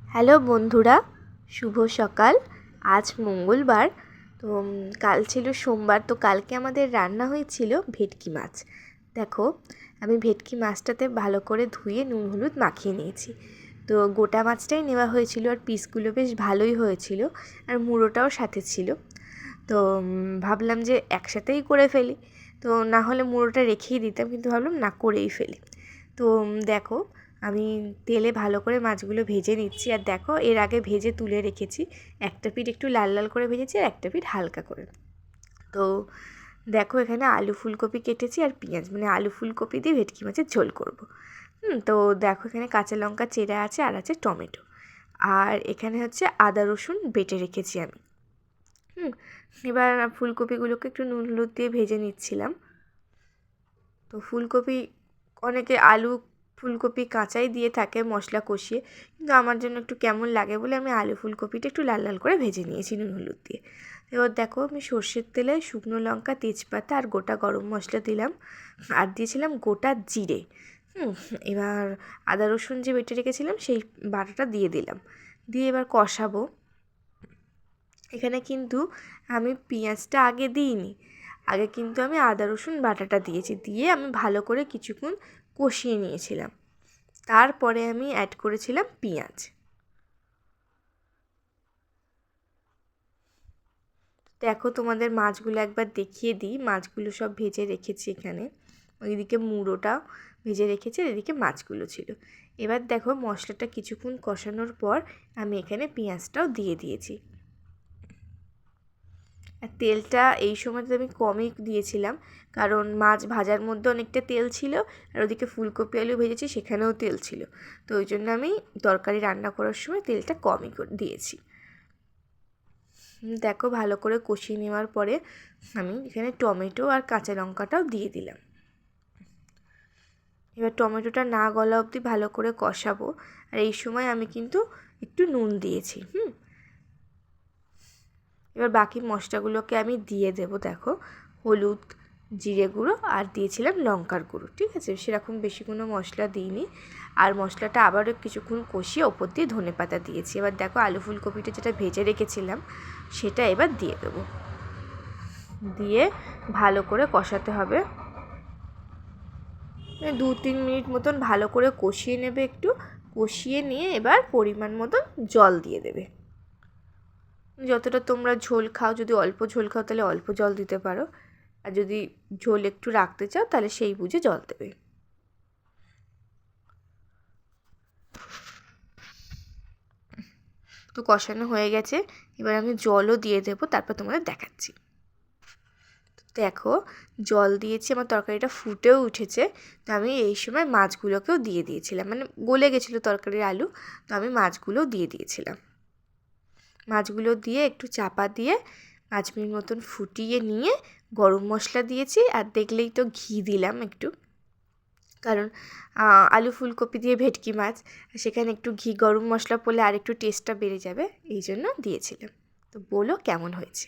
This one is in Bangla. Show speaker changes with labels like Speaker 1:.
Speaker 1: হ্যালো বন্ধুরা, শুভ সকাল। আজ মঙ্গলবার, তো কাল ছিল সোমবার। তো কালকে আমাদের রান্না হয়েছিল ভেটকি মাছ। দেখো, আমি ভেটকি মাছটাতে ভালো করে ধুয়ে নুন হলুদ মাখিয়ে নিয়েছি। তো গোটা মাছটাই নেওয়া হয়েছিল, আর পিসগুলো বেশ ভালোই হয়েছিল, আর মুড়োটাও সাথে ছিল। তো ভাবলাম যে একসাথেই করে ফেলি, তো না হলে মুড়োটা রেখেই দিতাম, কিন্তু ভাবলাম না, করেই ফেলি। তো দেখো, আমি তেলে ভালো করে মাছগুলো ভেজে নিচ্ছি। আর দেখো, এর আগে ভেজে তুলে রেখেছি। একটা পিঠ একটু লাল লাল করে ভেজেছি, আর একটা পিঠ হালকা করে। তো দেখো, এখানে আলু ফুলকপি কেটেছি আর পেঁয়াজ, মানে আলু ফুলকপি দিয়ে ভেটকি মাছের ঝোল করব। তো দেখো, এখানে কাঁচা লঙ্কা চেরা আছে, আর আছে টমেটো, আর এখানে হচ্ছে আদা রসুন বেটে রেখেছি আমি। এবার ফুলকপিগুলোকে একটু নুন হলুদ দিয়ে ভেজে নিচ্ছিলাম। তো ফুলকপি, অনেকে আলু ফুলকপি কাঁচাই দিয়ে থাকে মশলা কষিয়ে, কিন্তু আমার জন্য একটু কেমন লাগে বলে আমি আলু ফুলকপিটা একটু লাল লাল করে ভেজে নিয়েছি নুন হলুদ দিয়ে। এবার দেখো, আমি সর্ষের তেলে শুকনো লঙ্কা, তেজপাতা আর গোটা গরম মশলা দিলাম, আর দিয়েছিলাম গোটা জিরে। এবার আদা রসুন যে বেটে রেখেছিলাম সেই বাটাটা দিয়ে দিলাম, দিয়ে এবার কষাবো। এখানে কিন্তু আমি পেঁয়াজটা আগে দিইনি, আগে কিন্তু আমি আদা রসুন বাটাটা দিয়েছি, দিয়ে আমি ভালো করে কিছুক্ষণ কষিয়ে নিয়েছিলাম। তারপরে আমি অ্যাড করেছিলাম পেঁয়াজ। দেখো, তোমাদের মাছগুলো একবার দেখিয়ে দিই। মাছগুলো সব ভেজে রেখেছি এখানে, ওইদিকে মুড়োটা ভেজে রেখেছি, আর এদিকে মাছগুলো ছিল। এবার দেখো, মশলাটা কিছুক্ষণ কষানোর পর আমি এখানে পেঁয়াজটাও দিয়ে দিয়েছি। আর তেলটা এই সময়তে আমি কমই দিয়েছিলাম, কারণ মাছ ভাজার মধ্যে অনেকটা তেল ছিল, আর ওদিকে ফুলকপি আলু ভেজেছি সেখানেও তেল ছিল। তো ওই জন্য আমি তরকারি রান্না করার সময় তেলটা কমই দিয়েছি। দেখো, ভালো করে কষিয়ে নেওয়ার পরে আমি এখানে টমেটো আর কাঁচা লঙ্কাটাও দিয়ে দিলাম। এবার টমেটোটা না গলা অবধি ভালো করে কষাবো, আর এই সময় আমি কিন্তু একটু নুন দিয়েছি। এবার বাকি মশলাগুলোকে আমি দিয়ে দেবো। দেখো, হলুদ, জিরে গুঁড়ো আর দিয়েছিলাম লঙ্কার গুঁড়ো, ঠিক আছে? সেরকম বেশি কোনো মশলা দিইনি। আর মশলাটা আবারও কিছুক্ষণ কষিয়ে ওপর দিয়ে ধনেপাতা দিয়েছি। এবার দেখো, আলু ফুলকপিটা যেটা ভেজে রেখেছিলাম সেটা এবার দিয়ে দেবো, দিয়ে ভালো করে কষাতে হবে। 2-3 মিনিট মতন ভালো করে কষিয়ে নেবে, একটু কষিয়ে নিয়ে এবার পরিমাণ মতন জল দিয়ে দেবে। যতটা তোমরা ঝোল খাও, যদি অল্প ঝোল খাও তাহলে অল্প জল দিতে পারো, আর যদি ঝোল একটু রাখতে চাও তাহলে সেই বুঝে জল দেবে। তো কষানো হয়ে গেছে, এবার আমি জলও দিয়ে দেবো, তারপর তোমাদের দেখাচ্ছি। দেখো, জল দিয়েছি, আমার তরকারিটা ফুটেও উঠেছে। তো আমি এই সময় মাছগুলোকেও দিয়ে দিয়েছিলাম, মানে গলে গেছিলো তরকারির আলু, তো আমি মাছগুলোও দিয়ে দিয়েছিলাম। মাছগুলো দিয়ে একটু চাপা দিয়ে 5 মিনিট মতন ফুটিয়ে নিয়ে গরম মশলা দিয়েছি, আর দেখলেই তো ঘি দিলাম একটু, কারণ আলু ফুলকপি দিয়ে ভেটকি মাছ, সেখানে একটু ঘি গরম মশলা পড়লে আর একটু টেস্টটা বেড়ে যাবে, এই জন্য দিয়েছিলাম। তো বলো কেমন হয়েছে।